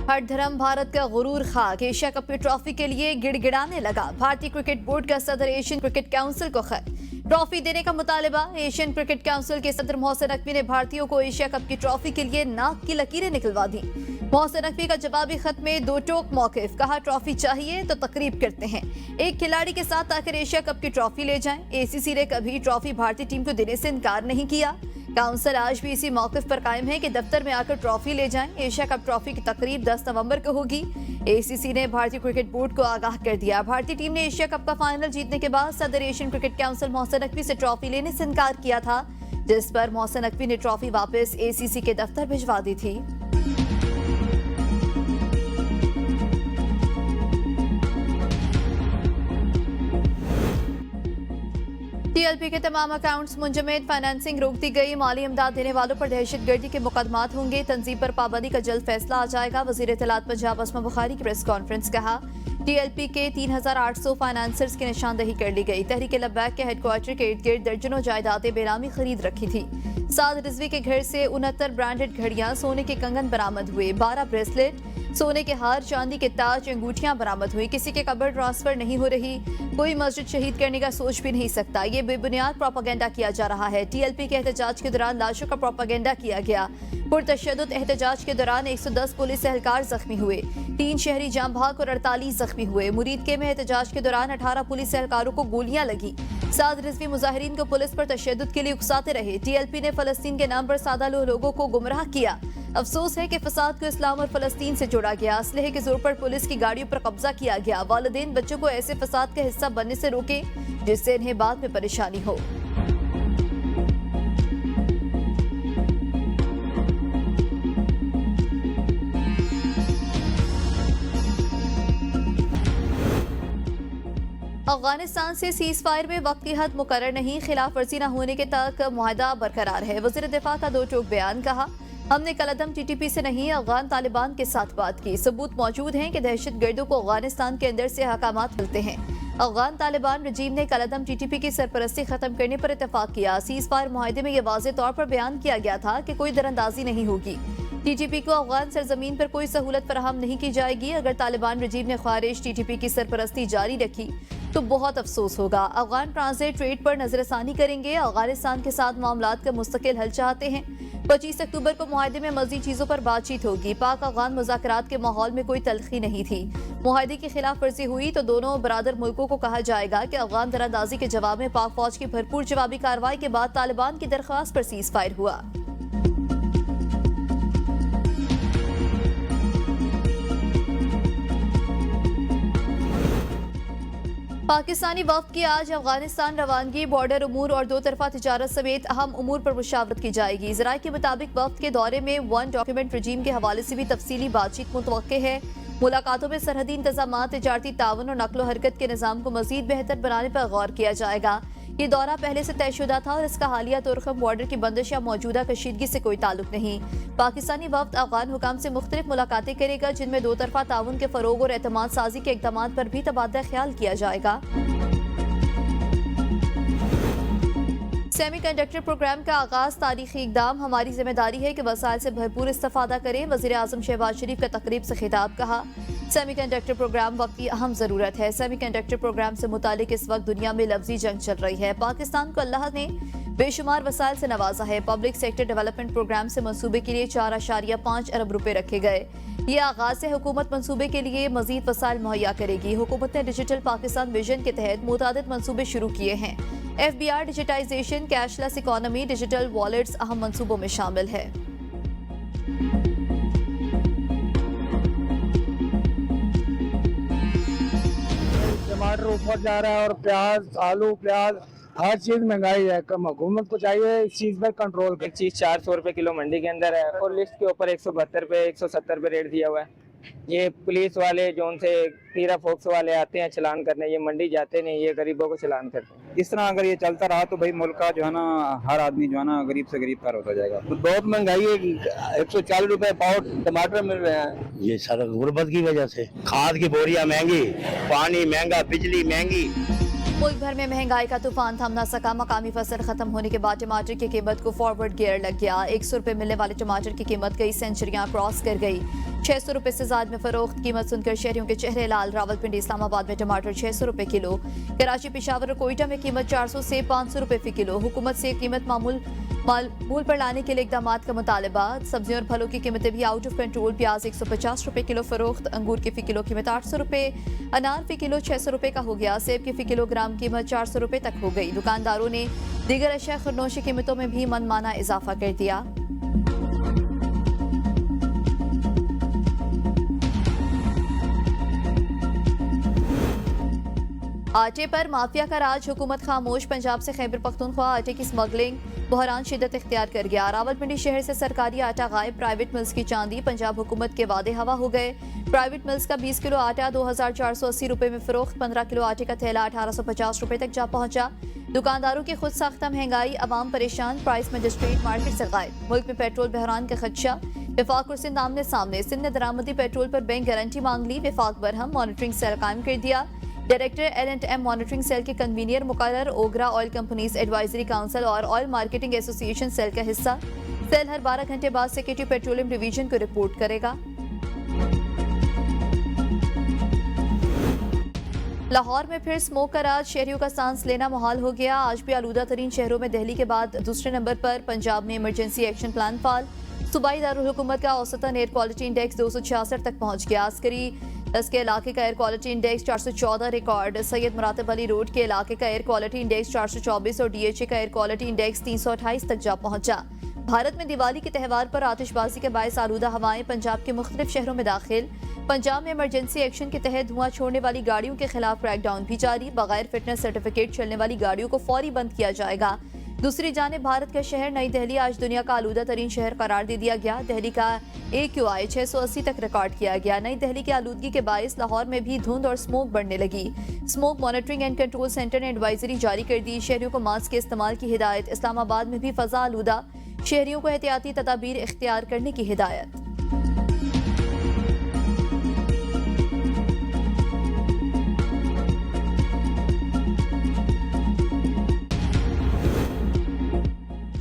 हर धर्म भारत का गुरूर खाक एशिया कप की ट्रॉफी के लिए गिड़गिड़ाने लगा। भारतीय क्रिकेट बोर्ड का सदर एशियन क्रिकेट काउंसिल को खत, ट्रॉफी देने का मुतालबा। एशियन क्रिकेट काउंसिल के सदर मोहसिन नकवी ने भारतीयों को एशिया कप की ट्रॉफी के लिए नाक की लकीरें निकलवा दी। मोहसिन नकवी का जवाबी खत में दो टोक मौकिफ, कहा ट्रॉफी चाहिए तो तकरीब करते हैं, एक खिलाड़ी के साथ आकर एशिया कप की ट्रॉफी ले जाएं। एसीसी ने कभी ट्रॉफी भारतीय टीम को देने से इनकार नहीं किया। काउंसिल आज भी इसी मौकिफ पर कायम है कि दफ्तर में आकर ट्रॉफी ले जाएं। एशिया कप ट्रॉफी की तकरीब 10 नवंबर को होगी। एसीसी ने भारतीय क्रिकेट बोर्ड को आगाह कर दिया। भारतीय टीम ने एशिया कप का फाइनल जीतने के बाद सदर Asian cricket council Mohsin Naqvi से ट्रॉफी लेने से इनकार किया था, जिस पर मोहसिन नकवी ने ट्रॉफी वापस एसीसी के दफ्तर भिजवा दी थी। टीएलपी के तमाम अकाउंट्स मुंजमद, फाइनेंसिंग रोक दी गई। माली इमदाद देने वालों पर दहशतगर्दी के मुकदमात होंगे। तंजीम पर पाबंदी का जल्द फैसला आ जाएगा। वजीर इत्तलात पंजाब अस्मा बुखारी की प्रेस कॉन्फ्रेंस, कहा टीएलपी के 3800 फाइनेंसर्स की निशानदही कर ली गई। तहरीक लब्बैक के हेडक्वार्टर के इर्द गिर्द दर्जनों जायदादें बेनामी खरीद रखी थी। साद रिजवी के घर से 69 ब्रांडेड घड़ियां, सोने के कंगन बरामद हुए। 12 ब्रेसलेट, सोने के हार, चांदी के ताज, अंगूठियां बरामद हुई। किसी के कब्र ट्रांसफर नहीं हो रही। कोई मस्जिद शहीद करने का सोच भी नहीं सकता। ये बेबुनियाद प्रोपेगेंडा किया जा रहा है। टीएलपी के एहतजाज के दौरान लाशों का प्रोपेगेंडा किया गया। पुरतशद्दुद एहतजाज के दौरान 110 पुलिस एहलकार जख्मी हुए, 3 शहरी जाम भाग और 48 जख्मी हुए। मुरीदके में एहतजाज के दौरान 18 पुलिस एहलकारों को गोलियां लगी। साद रिजवी मुजाहिरीन को पुलिस पर तशद्दुद के लिए उकसाते रहे। टीएलपी ने फलस्तीन के नाम पर सादा लोगों को गुमराह किया। अफसोस है कि फसाद को इस्लाम और फलस्तीन से जोड़ा गया। असलहे के जोर पर पुलिस की गाड़ियों पर कब्जा किया गया। वालिदैन बच्चों को ऐसे फसाद का हिस्सा बनने से रोके जिससे इन्हें बाद में परेशानी हो। अफगानिस्तान से सीज फायर में वक्त की हद मुकर्रर नहीं, खिलाफ वर्जी न होने के तक मुआहदा बरकरार है। वज़ीर दिफा का दो टोक बयान, कहा हमने कलअदम टीटीपी से नहीं अफगान तालिबान के साथ बात की। सबूत मौजूद हैं कि दहशतगर्दों को अफगानिस्तान के अंदर से हकामात मिलते हैं। अफगान तालिबान रजीम ने कलअदम टीटीपी की सरपरस्ती खत्म करने पर इत्तेफाक किया। सीज फायर मुआहदे में यह वाज़ेह तौर पर बयान किया गया था कि कोई दरअंदाजी नहीं होगी। टीटीपी को अफगान सरजमीन पर कोई सहूलत फराहम नहीं की जाएगी। अगर तालिबान रजीम ने ख्वारिश टीटीपी की सरपरस्ती जारी रखी तो बहुत अफसोस होगा। अफगान ट्रांजिट ट्रेड पर नजरसानी करेंगे। अफगानिस्तान के साथ मामलात का मुस्तकिल हल चाहते हैं। 25 अक्टूबर को मुआहदे में मज़ीद चीजों पर बातचीत होगी। पाक अफगान मुज़ाकरात के माहौल में कोई तल्खी नहीं थी। मुआहदे की खिलाफ वर्जी हुई तो दोनों बरादर मुल्कों को कहा जाएगा कि अफगान दरारंदाजी के जवाब में पाक फौज की भरपूर जवाबी कार्रवाई के बाद तालिबान की दरख्वास्त पर सीज फायर हुआ। पाकिस्तानी वफ्द की आज अफगानिस्तान रवानगी। बॉर्डर उमूर और दो तरफा तिजारत समेत अहम उमूर पर मुशावरत की जाएगी। ज़राए के मुताबिक वफ्द के दौरे में वन डॉक्यूमेंट रजीम के हवाले से भी तफसीली बातचीत मुतवक्के है। मुलाकातों में सरहदी इंतजामात, तिजारती तावन और नकलो हरकत के निज़ाम को मजीद बेहतर बनाने पर गौर किया जाएगा। ये दौरा पहले से तयशुदा था और इसका हालिया तुर्कम बॉर्डर की बंदिश या मौजूदा कशीदगी से कोई ताल्लुक नहीं। पाकिस्तानी वफ्द अफगान हुकाम से मुख्तलिफ मुलाकातें करेगा, जिनमें दो तरफा ताउन के फरोग और एतमाद साजी के इक़दामात पर भी तबादला ख्याल किया जाएगा। सेमीकंडक्टर प्रोग्राम का आगाज तारीखी इकदाम, हमारी जिम्मेदारी है कि वसाइल से भरपूर इस्तेफादा करें। वज़ीर आज़म शहबाज शरीफ का तकरीब से खिताब, कहा सेमीकंडक्टर प्रोग्राम वक्त की अहम जरूरत है। सेमीकंडक्टर प्रोग्राम से मुतालिक इस वक्त दुनिया में लफ्जी जंग चल रही है। पाकिस्तान को अल्लाह ने बेशुमार वसाइल से नवाजा है। पब्लिक सेक्टर डेवलपमेंट प्रोग्राम से मंसूबे के लिए 4.5 अरब रुपए रखे गए। ये आगाज से हुकूमत मंसूबे के लिए मजीद वसाइल मुहैया करेगी। हुकूमत ने डिजिटल पाकिस्तान विजन के तहत मुतादिद मंसूबे शुरू किए हैं। FBR digitization, cashless economy, digital wallets अहम मंसूबों में शामिल है। टमाटर ऊपर जा रहा है और प्याज, आलू, प्याज, हर चीज महंगाई है। कम हुकूमत को चाहिए इस चीज पर कंट्रोल कर। एक चीज 400 रुपए किलो मंडी के अंदर है और लिस्ट के ऊपर 172 रुपए 170 रुपए रेट दिया हुआ है। ये पुलिस वाले जो उनसे तीरा फोक्स वाले आते हैं चलान करने, ये मंडी जाते नहीं, ये गरीबों को चलान करते हैं। इस तरह अगर ये चलता रहा तो भाई मुल्क का जो है ना हर आदमी जो है ना गरीब से गरीब कार होता जाएगा। तो बहुत महंगाई है, 140 रुपए पाव टमाटर मिल रहे हैं। ये सारा गुर्बत की वजह से। खाद की बोरियां महंगी, पानी महंगा, बिजली महंगी। मुल्क भर में महंगाई का तूफान थम न सका। मकामी फसल खत्म होने के बाद टमाटर की कीमत को फॉरवर्ड गियर लग गया। 100 रुपए मिलने वाले टमाटर की कीमत कई सेंचुरियां क्रॉस कर गई। 600 रुपए से ज्यादा में फरोख्त। कीमत सुनकर शहरियों के चेहरे लाल। रावलपिंडी इस्लामाबाद में टमाटर 600 रुपए किलो। कराची, पेशावर और कोयटा में कीमत 400 से 500 रुपए फी किलो। हुकूमत से कीमत मूल पर लाने के लिए इकदाम का मुतालबा। सब्जियों और फलों की कीमतें भी आउट ऑफ कंट्रोल। प्याज 150 रुपए किलो फरोख्त। अंगूर की फी किलो कीमत 800 रुपए। अनार फी किलो 600 रुपए का हो गया। सेब की फी किलोग्राम कीमत 400 रुपए तक हो गई। दुकानदारों ने दीगर अशिया खुरनोशी कीमतों में भी मनमाना इजाफा कर दिया। आटे पर माफिया का राज, हुकूमत खामोश। पंजाब से खैबर पख्तूनख्वा आटे की स्मगलिंग बहरान शिद्दत इख्तियार कर गया। रावलपिंडी शहर से सरकारी आटा गायब। प्राइवेट मिल्स की चांदी। पंजाब हुकूमत के वादे हवा हो गए। प्राइवेट मिल्स का 20 किलो आटा 2480 रुपए में फरोख्त। 15 किलो आटे का थैला 1850 रुपए तक जा पहुंचा। दुकानदारों की खुद साख्ता महंगाई, अवाम परेशान। प्राइस मजिस्ट्रेट मार्केट से गायब। मुल्क में पेट्रोल बहरान का खदशा। विफाक और सिंध आमने सामने। सिंध ने दरामदी पेट्रोल पर बैंक गारंटी मांग ली। विफाक बरहम मॉनिटरिंग सेल कायम कर दिया। डायरेक्टर L&M मॉनिटरिंग सेल के कन्वीनियर मुकर्रर। ओगरा ऑयल कंपनीज एडवाइजरी काउंसिल और ऑयल मार्केटिंग एसोसिएशन सेल का हिस्सा। सेल हर 12 घंटे बाद सेक्रेटरी पेट्रोलियम डिवीजन को रिपोर्ट करेगा। लाहौर में फिर स्मोक का राज, शहरियों का सांस लेना मुहाल हो गया। आज भी आलूदा तरीन शहरों में दिल्ली के बाद दूसरे नंबर पर पंजाब में इमरजेंसी एक्शन प्लान फाल। सूबाई दारुल हुकूमत का औसतन एयर क्वालिटी इंडेक्स 266 तक पहुंच गया। अस्करी के इलाके का air quality index 414 record. Syed Muratab Ali road के इलाके का एयर क्वालिटी इंडेक्स 424 और DHA का एयर क्वालिटी इंडेक्स 328 तक जा पहुंचा। भारत में दिवाली के त्यौहार पर आतिशबाजी के बायस आलूदा हवाएं पंजाब के मुख्तलिफ शहरों में दाखिल। पंजाब में इमरजेंसी एक्शन के तहत धुआं छोड़ने वाली गाड़ियों के खिलाफ क्रैकडाउन भी जारी। बगैर फिटनेस सर्टिफिकेट चलने वाली गाड़ियों को फौरी बंद किया जाएगा। दूसरी जानिब भारत का शहर नई दिल्ली आज दुनिया का आलूदा तरीन शहर करार दे दिया गया। दिल्ली का AQI 680 तक रिकॉर्ड किया गया। नई दिल्ली की आलूदगी के बायस लाहौर में भी धुंध और स्मोक बढ़ने लगी। Smoke monitoring and control centre ने एडवाइजरी जारी कर दी। शहरियों को मास्क के इस्तेमाल की हिदायत। इस्लामाबाद में भी फजा आलूदा, शहरियों को एहतियाती तदाबीर इख्तियार करने की हिदायत।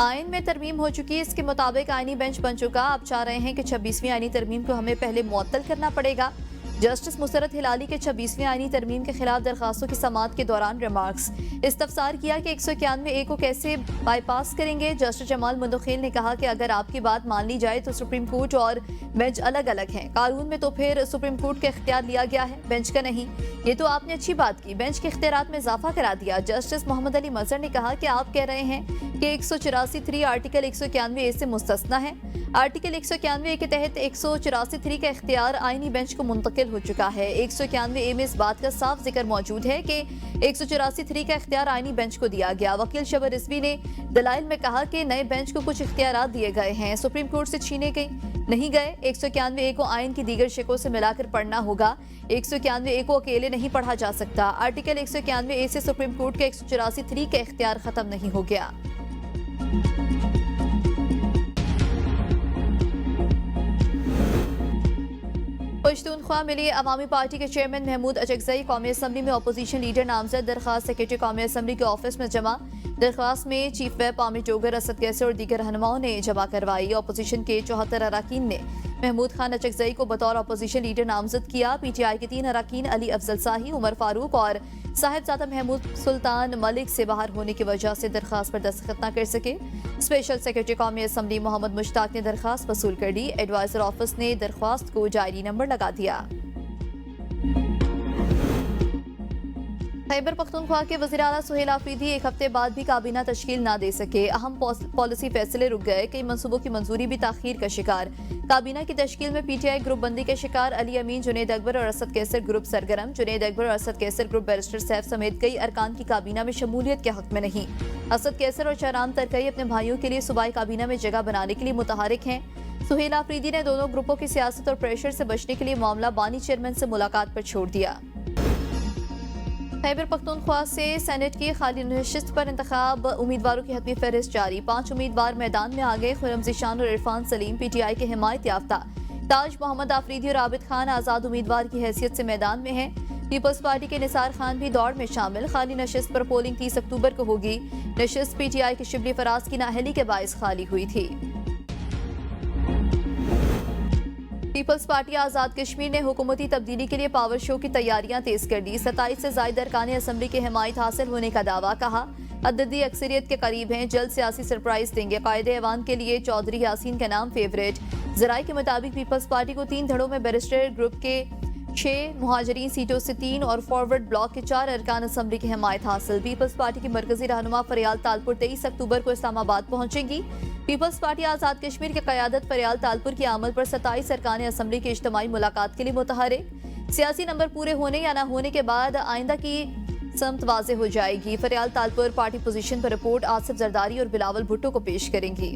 आइन में तरमीम हो चुकी है। इसके मुताबिक आईनी बेंच बन चुका। अब चाह रहे हैं कि 26वीं आईनी तरमीम को हमें पहले मुअत्तल करना पड़ेगा। जस्टिस मुसरत हिलाली के 26वीं आईनी तरमीम के खिलाफ दरखास्तों की समाअत के दौरान रिमार्क्स। इस्तफसार किया कि 191A को कैसे बाईपास करेंगे। जस्टिस जमाल मुंदखिल ने कहा कि अगर आपकी बात मान ली जाए तो सुप्रीम कोर्ट और बेंच अलग अलग हैं। कानून में तो फिर सुप्रीम कोर्ट का इख्तियार लिया गया है, बेंच का नहीं। ये तो आपने अच्छी बात की, बेंच के इख्तियारात में इजाफा करा दिया। जस्टिस मोहम्मद अली मजहर ने कहा कि आप कह रहे हैं कि 184(3) आर्टिकल 191A से मुस्तस्ना है। आर्टिकल 191A के तहत 184(3) का इख्तियार आईनी बेंच को मुंतकिल हो चुका है। 191A में इस बात का साफ जिक्र मौजूद है कि 184(3) का इख्तियार आईनी बेंच को दिया गया। वकील शबर रिजवी ने दलाइल में कहा कि नए बेंच को कुछ इख्तियारात दिए गए हैं, सुप्रीम कोर्ट से छीने नहीं गए। 191A को आइन की दीगर शिकों से मिलाकर पढ़ना होगा। 191A को अकेले नहीं पढ़ा जा सकता। आर्टिकल 191A से सुप्रीम कोर्ट के 184(3) का इख्तियार खत्म नहीं हो गया। पश्तूनख्वा मिली अवामी पार्टी के चेयरमैन महमूद अचकजई कौमी असम्बली में अपोजिशन लीडर नामजद। दरख्वास्त सेक्रेटरी कौमी असम्बली के ऑफिस में जमा। दरख्वास्त में चीफ व्हिप आमिर जोगर, असद कैसर और दीगर रहनुमाओं ने जमा करवाई। अपोजिशन के 74 अरकान ने महमूद खान अचकजई को बतौर अपोजिशन लीडर नामजद किया। PTI के 3 अरकान अली अफजल शाही, उमर फारूक और साहिबजादा महमूद सुल्तान मलिक से बाहर होने की वजह से दरख्वास्त पर दस्तखत न कर सके। स्पेशल सेक्रेटरी कौमी असम्बली मोहम्मद मुश्ताक ने दरख्वास्त वसूल कर दी। एडवाइजर ऑफिस ने दरख्वास्त को जायरी नंबर लगा दिया। खैबर पख्तूनख्वा के वज़ीर आला सुहेल आफरीदी एक हफ्ते बाद भी काबीना तश्कील ना दे सके। अहम पॉलिसी फैसले रुक गए। कई मंसूबों की मंजूरी भी ताखीर का शिकार। काबीना की तश्कील में PTI ग्रुप बंदी के शिकार। अली अमीन, जुनैद अकबर और असद कैसर ग्रुप सरगर्म। जुनैद अकबर और असद कैसर ग्रुप बैरिस्टर सैफ समेत कई अरकान की काबीना में शमूलियत के हक में नहीं। असद कैसर और शहराम तरकई अपने भाइयों के लिए सूबाई काबीना में जगह बनाने के लिए मुतहरिक हैं। सुहेल आफरीदी ने दोनों ग्रुपों की सियासत और प्रेशर से बचने के लिए मामला बानी चेयरमैन से मुलाकात पर छोड़ दिया। खैबर पख्तूनख्वा से सेनेट की खाली नशिस्त पर इंतखाब। उम्मीदवारों की हतमी फहरिस्त जारी। 5 उम्मीदवार मैदान में आ गए। खुर्रम ज़ीशान और इरफान सलीम PTI के हिमायत याफ्ता। ताज मोहम्मद आफरीदी और आबिद खान आज़ाद उम्मीदवार की हैसियत से मैदान में हैं। पीपल्स पार्टी के निसार खान भी दौड़ में शामिल। खाली नशिस्त पर पोलिंग 30 अक्टूबर को होगी। नशिस्त PTI के शिबली फराज की नाअहली के बायस खाली हुई थी। पीपल्स पार्टी आजाद कश्मीर ने हुकूमती तब्दीली के लिए पावर शो की तैयारियां तेज कर दी। 27 से ज्यादा अरकान असम्बली की हिमायत हासिल होने का दावा। कहा अददी अक्सरियत के करीब हैं, जल्द सियासी सरप्राइज देंगे। कायदे ऐवान के लिए चौधरी यासीन का नाम फेवरेट। जराये के मुताबिक पीपल्स पार्टी को 3 धड़ों में बैरिस्टर ग्रुप के 6, मुहाजिरीन सीटों से 3 और फॉरवर्ड ब्लॉक के 4 अरकान असम्बली की हिमायत हासिल। पीपल्स पार्टी की मरकजी रहनुमा फरियाल तालपुर 23 अक्टूबर को इस्लामाबाद पहुंचेंगी। पीपल्स पार्टी आजाद कश्मीर की क़यादत फरियाल तालपुर की आमद पर 27 अरकान असम्बली की इज्तिमाई मुलाकात के लिए मुतहरिक। सियासी नंबर पूरे होने या न होने के बाद आइंदा की समत वाज़ेह हो जाएगी। फरियाल तालपुर पार्टी पोजीशन पर रिपोर्ट आसिफ जरदारी और बिलावल भुट्टो को पेश करेंगी।